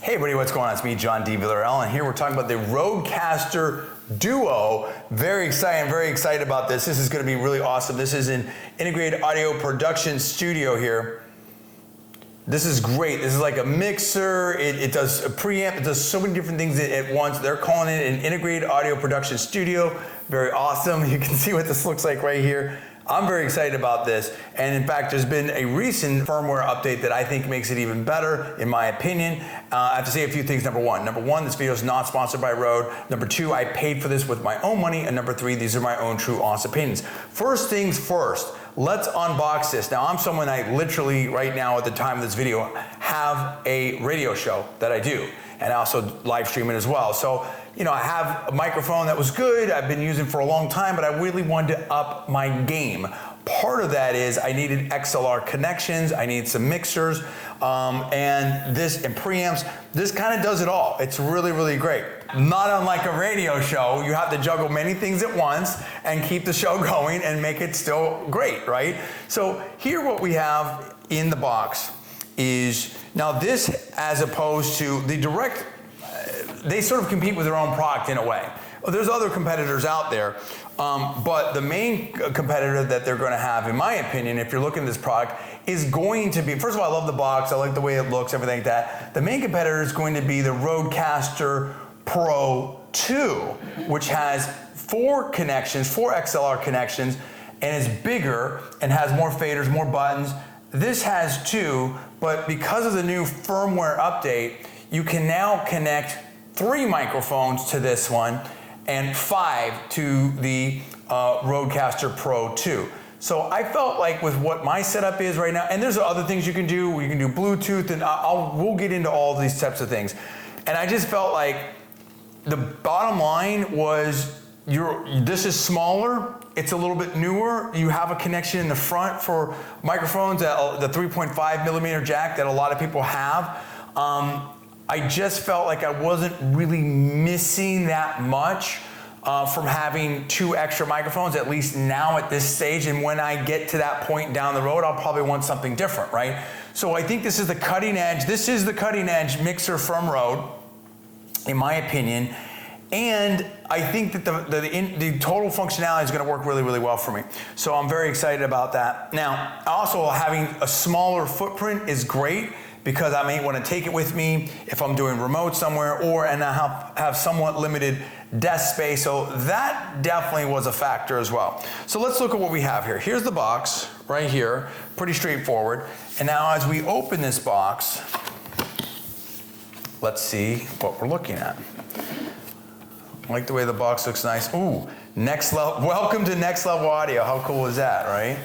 Hey everybody, what's going on? It's me, John D. Villarreal, and here we're talking about the RODECaster Duo. Very excited about this. This is going to be really awesome. This is an integrated audio production studio here. This is great. This is like a mixer. It does a preamp. It does so many different things at once. They're calling it an integrated audio production studio. Very awesome. You can see what this looks like right here. I'm very excited about this, and in fact there's been a recent firmware update that I think makes it even better, in my opinion. I have to say a few things. Number one, this video is not sponsored by Rode. Number two, I paid for this with my own money, and number three, these are my own true honest opinions. First things first, let's unbox this. Now I'm someone, I literally right now at the time of this video have a radio show that I do, and I also live stream it as well. So, you know, I have a microphone that was good, I've been using for a long time, but I really wanted to up my game. Part of that is I needed XLR connections, I need some mixers, and preamps. This kind of does it all. It's really great. Not unlike a radio show, you have to juggle many things at once and keep the show going and make it still great, right? So here what we have in the box is, now this, as opposed to the direct, they sort of compete with their own product in a way. There's other competitors out there, but the main competitor that they're going to have, in my opinion, if you're looking at this product, is going to be, first of all, I love the box, I like the way it looks, everything like that. The main competitor is going to be the RODECaster Pro 2, which has four XLR connections, and is bigger and has more faders, more buttons. This has two, but because of the new firmware update, you can now connect 3 microphones to this one and 5 to the RODECaster Pro 2. So I felt like with what my setup is right now, and there's other things you can do. You can do Bluetooth, and we'll get into all of these types of things. And I just felt like the bottom line was, this is smaller, it's a little bit newer. You have a connection in the front for microphones, the 3.5 millimeter jack that a lot of people have. I just felt like I wasn't really missing that much from having 2 extra microphones, at least now at this stage. And when I get to that point down the road, I'll probably want something different, right? So I think this is the cutting edge. This is the cutting edge mixer from Rode, in my opinion. And I think that the total functionality is going to work really well for me. So I'm very excited about that. Now, also having a smaller footprint is great, because I may want to take it with me if I'm doing remote somewhere, and I have somewhat limited desk space. So that definitely was a factor as well. So let's look at what we have here. Here's the box right here, pretty straightforward. And now as we open this box, let's see what we're looking at. I like the way the box looks nice. Ooh, next level, welcome to Next Level Audio. How cool is that, right?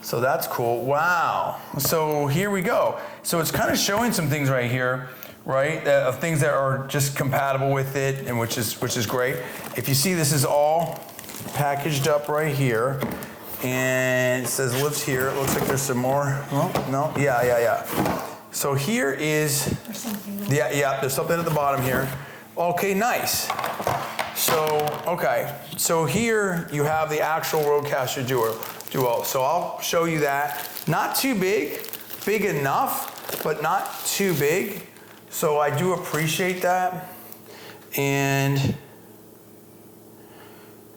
So that's cool. Wow. So here we go. So it's kind of showing some things right here, right? Of things that are just compatible with it, and which is great. If you see, this is all packaged up right here, and it says lives here. It looks like there's some more. Oh, no. Yeah. So here is, there's something at the bottom here. Okay, nice. So, okay. So here you have the actual RODECaster Duo. So I'll show you that. Not too big enough, but not too big. So I do appreciate that. And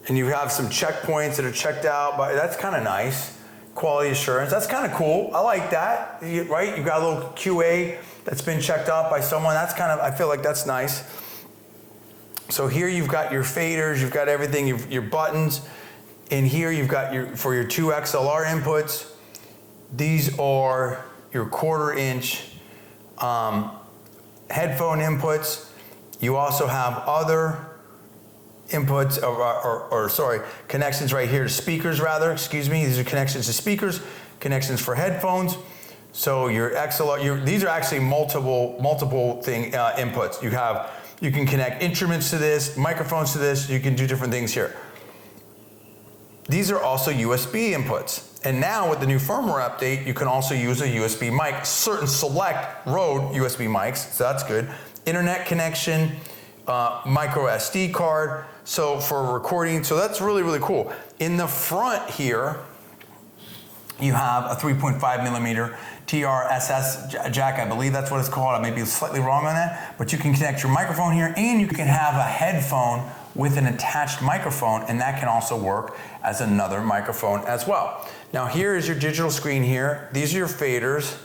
you have some checkpoints that are checked out, but that's kind of nice. Quality assurance, that's kind of cool. I like that, right? You've got a little QA that's been checked out by someone. That's kind of, I feel like that's nice. So here you've got your faders, you've got everything, your buttons. In here you've got for your 2 XLR inputs. These are your 1/4 inch headphone inputs. You also have other inputs, connections right here to speakers rather, excuse me. These are connections to speakers, connections for headphones. So your XLR, these are actually multiple inputs. You can connect instruments to this, microphones to this, you can do different things here. These are also USB inputs. And now with the new firmware update, you can also use a USB mic, certain select Rode USB mics, so that's good. Internet connection, micro SD card, so for recording, so that's really cool. In the front here, You have a 3.5 millimeter TRSS jack, I believe that's what it's called. I may be slightly wrong on that, but you can connect your microphone here, and you can have a headphone with an attached microphone, and that can also work as another microphone as well. Now here is your digital screen here. These are your faders.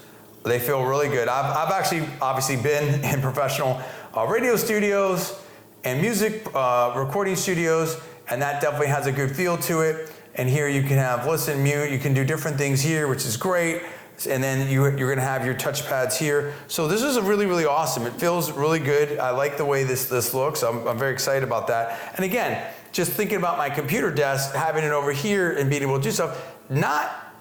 They feel really good. I've actually obviously been in professional radio studios and music recording studios, and that definitely has a good feel to it. And here you can have listen, mute, you can do different things here, which is great. And then you're gonna have your touch pads here. So this is really, really awesome. It feels really good. I like the way this looks. I'm very excited about that. And again, just thinking about my computer desk, having it over here and being able to do stuff, not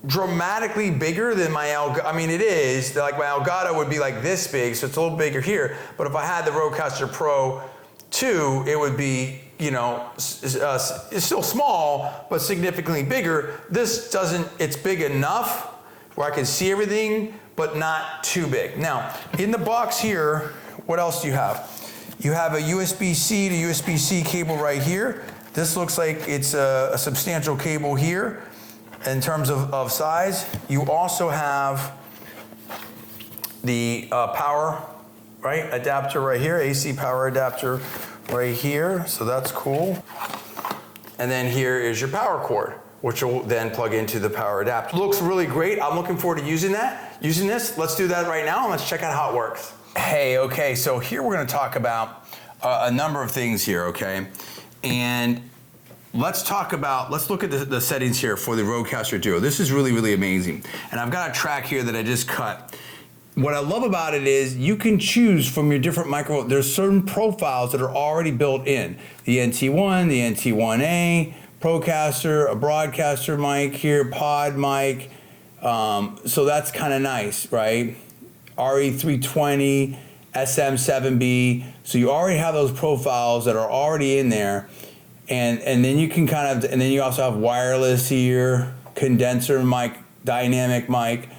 dramatically bigger than my Elgato. I mean, it is, like my Elgato would be like this big, so it's a little bigger here. But if I had the RODECaster Pro 2, it would be, you know, it's still small, but significantly bigger. This doesn't, it's big enough where I can see everything, but not too big. Now, in the box here, what else do you have? You have a USB-C to USB-C cable right here. This looks like it's a substantial cable here in terms of size. You also have the power, right, adapter right here, AC power adapter right here, so that's cool. And then here is your power cord, which will then plug into the power adapter. Looks really great. I'm looking forward to using this. Let's do that right now and let's check out how it works. Hey, okay, so here we're gonna talk about a number of things here, okay? And let's look at the settings here for the RODECaster Duo. This is really, really amazing. And I've got a track here that I just cut. What I love about it is you can choose from your different microphones. There's certain profiles that are already built in. The NT1, the NT1A, Procaster, a broadcaster mic here, pod mic. So that's kind of nice, right? RE320, SM7B. So you already have those profiles that are already in there. And then you can and then you also have wireless here, condenser mic, dynamic mic,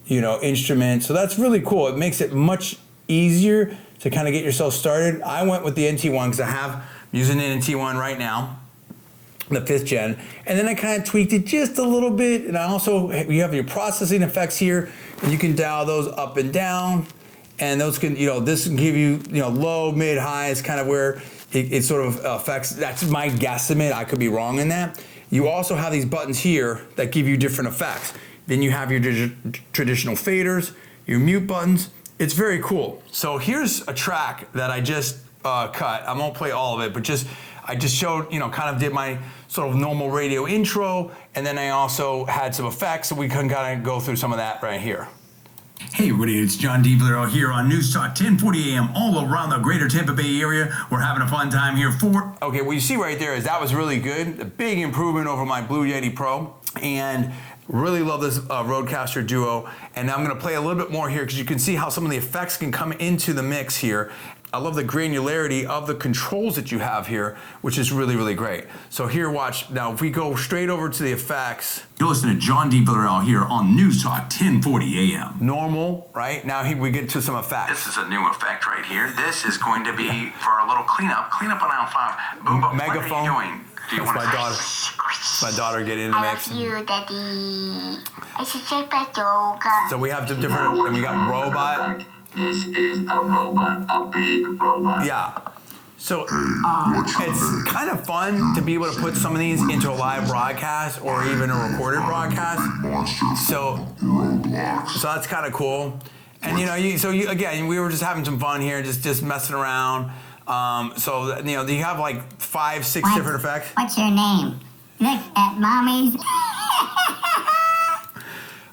you know, instrument. So that's really cool. It makes it much easier to kind of get yourself started. I went with the NT1 because I'm using an NT1 right now, the 5th gen. And then I kind of tweaked it just a little bit. And I also, you have your processing effects here, and you can dial those up and down. And those can, you know, this can give you, you know, low, mid, high is kind of where it sort of affects. That's my guesstimate. I could be wrong in that. You also have these buttons here that give you different effects. Then you have your traditional faders, your mute buttons. It's very cool. So here's a track that I just cut. I won't play all of it, but I just showed, you know, kind of did my sort of normal radio intro, and then I also had some effects, so we can kind of go through some of that right here. Hey everybody, it's John DeValero here on News Talk 1040 AM all around the greater Tampa Bay area. We're having a fun time here for... Okay, what you see right there is that was really good. A big improvement over my Blue Yeti Pro. And really love this RODECaster Duo. And I'm gonna play a little bit more here because you can see how some of the effects can come into the mix here. I love the granularity of the controls that you have here, which is really, really great. So here, watch. Now, if we go straight over to the effects. You're listening to John DeValero here on News Talk 1040 AM. Normal, right? Now here we get to some effects. This is a new effect right here. This is going to be for a little cleanup on aisle 5. Booba, Megaphone. what are you doing? Do you want my daughter. My daughter getting in the mix. I love you, Daddy. I should take my yoga. So we have some different, and we got robot. This is a robot, a big robot. Yeah. So it's kind of fun to be able to put some of these into a live broadcast or even a recorded broadcast. So that's kind of cool. And again, we were just having some fun here, just messing around. So you know, you have like 5, 6 different effects. What's your name? Look at mommy's.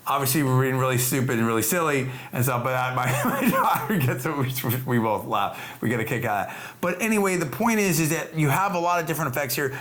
Obviously, we're being really stupid and really silly and stuff, but my daughter gets it. We both laugh. We get a kick out of it. But anyway, the point is that you have a lot of different effects here.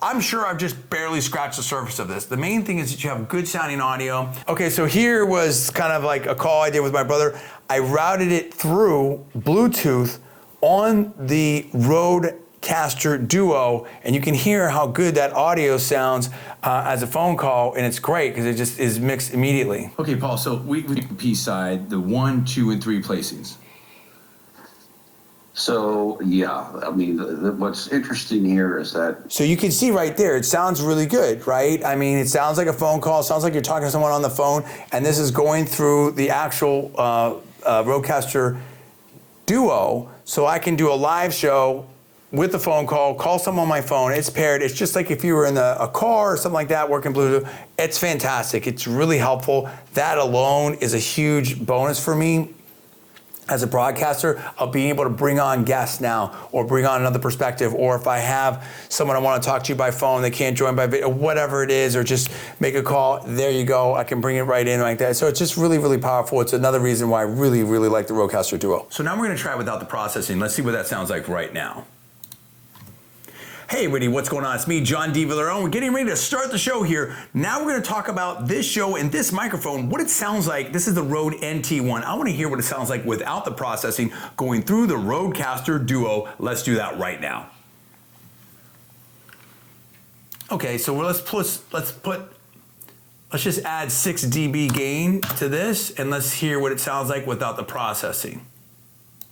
I'm sure I've just barely scratched the surface of this. The main thing is that you have good sounding audio. Okay, so here was kind of like a call I did with my brother. I routed it through Bluetooth on the RODECaster Duo, and you can hear how good that audio sounds as a phone call, and it's great because it just is mixed immediately. Okay, Paul, so we P side, the 1, 2, and 3 placings. So, yeah, I mean, what's interesting here is that. So you can see right there, it sounds really good, right? I mean, it sounds like a phone call, sounds like you're talking to someone on the phone, and this is going through the actual RODECaster Duo, so I can do a live show with the phone call someone on my phone. It's paired. It's just like if you were in a car or something like that, working Bluetooth. It's fantastic. It's really helpful. That alone is a huge bonus for me as a broadcaster of being able to bring on guests now, or bring on another perspective, or if I have someone I want to talk to by phone, they can't join by video, whatever it is, or just make a call, there you go, I can bring it right in like that. So it's just really, really powerful. It's another reason why I really, really like the RODECaster Duo. So now we're going to try it without the processing. Let's see what that sounds like right now. Hey everybody, what's going on? It's me, John D. Villarone. We're getting ready to start the show here. Now we're going to talk about this show and this microphone, what it sounds like. This is the Rode NT1. I want to hear what it sounds like without the processing going through the RODECaster Duo. Let's do that right now. Okay, so let's just add 6 dB gain to this, and let's hear what it sounds like without the processing.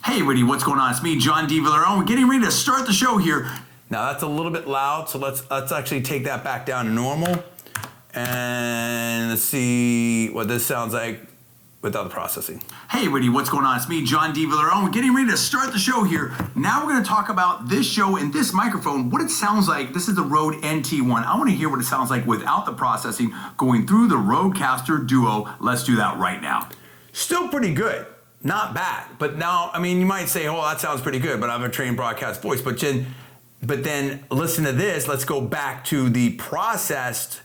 Hey everybody, what's going on? It's me, John D. Villarone. We're getting ready to start the show here. Now that's a little bit loud, so let's actually take that back down to normal. And let's see what this sounds like without the processing. Hey everybody, what's going on? It's me, John D. Villarone. We're getting ready to start the show here. Now we're going to talk about this show and this microphone, what it sounds like. This is the Rode NT1. I want to hear what it sounds like without the processing going through the RODECaster Duo. Let's do that right now. Still pretty good. Not bad. But now, I mean, you might say, oh, that sounds pretty good, but I'm a trained broadcast voice. But then listen to this. Let's go back to the processed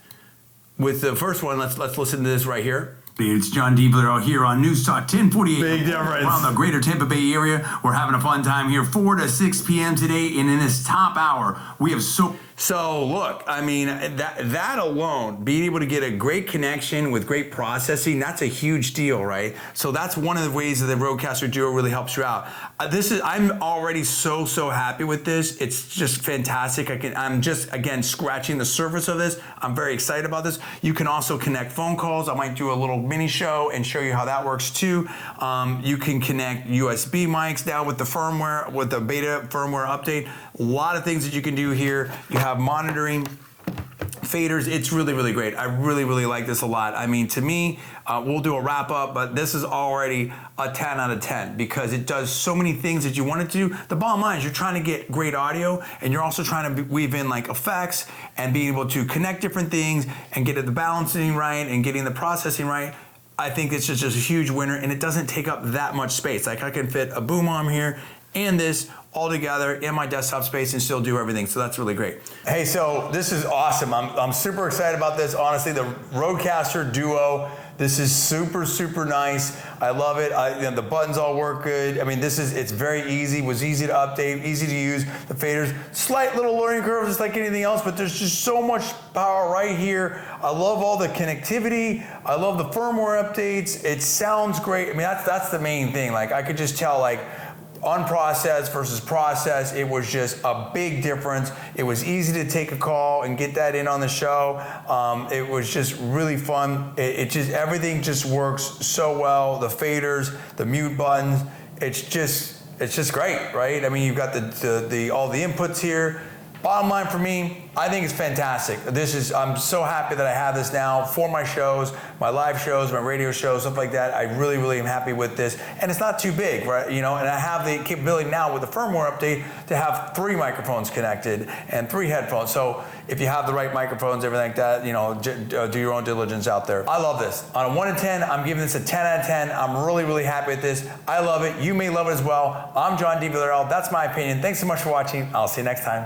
with the first one. Let's listen to this right here. It's John D. Villarone here on News Talk 1048. Big difference. Around the greater Tampa Bay area. We're having a fun time here, 4 to 6 p.m. today. And in this top hour, we have So look, I mean, that alone, being able to get a great connection with great processing, that's a huge deal, right? So that's one of the ways that the RODECaster Duo really helps you out. I'm already so happy with this. It's just fantastic. I'm just, again, scratching the surface of this. I'm very excited about this. You can also connect phone calls. I might do a little mini show and show you how that works too. You can connect USB mics now with the firmware, with the beta firmware update. A lot of things that you can do here. You have monitoring, faders. It's really, really great. I really, really like this a lot. I mean, to me, we'll do a wrap up, but this is already a 10 out of 10 because it does so many things that you want it to do. The bottom line is you're trying to get great audio, and you're also trying to weave in like effects and being able to connect different things and get the balancing right and getting the processing right. I think it's just a huge winner, and it doesn't take up that much space. Like I can fit a boom arm here and this all together in my desktop space and still do everything. So that's really great. Hey, so this is awesome. I'm super excited about this. Honestly, the RODECaster Duo, this is super nice. I love it. The buttons all work good. I mean, it's very easy. It was easy to update, easy to use. The faders, slight little learning curve, just like anything else, but there's just so much power right here. I love all the connectivity. I love the firmware updates. It sounds great. I mean, that's the main thing. Like I could just tell, like, unprocessed versus processed, it was just a big difference. It was easy to take a call and get that in on the show. It was just really fun. Everything just works so well. The faders, the mute buttons, it's just great, right? I mean, you've got all the inputs here. Bottom line for me, I think it's fantastic. I'm so happy that I have this now for my shows, my live shows, my radio shows, stuff like that. I really, really am happy with this. And it's not too big, right? You know, and I have the capability now with the firmware update to have 3 microphones connected and 3 headphones. So if you have the right microphones, everything like that, you know, do your own diligence out there. I love this. On a 1 to 10, I'm giving this a 10 out of 10. I'm really, really happy with this. I love it. You may love it as well. I'm John D. Villarone. That's my opinion. Thanks so much for watching. I'll see you next time.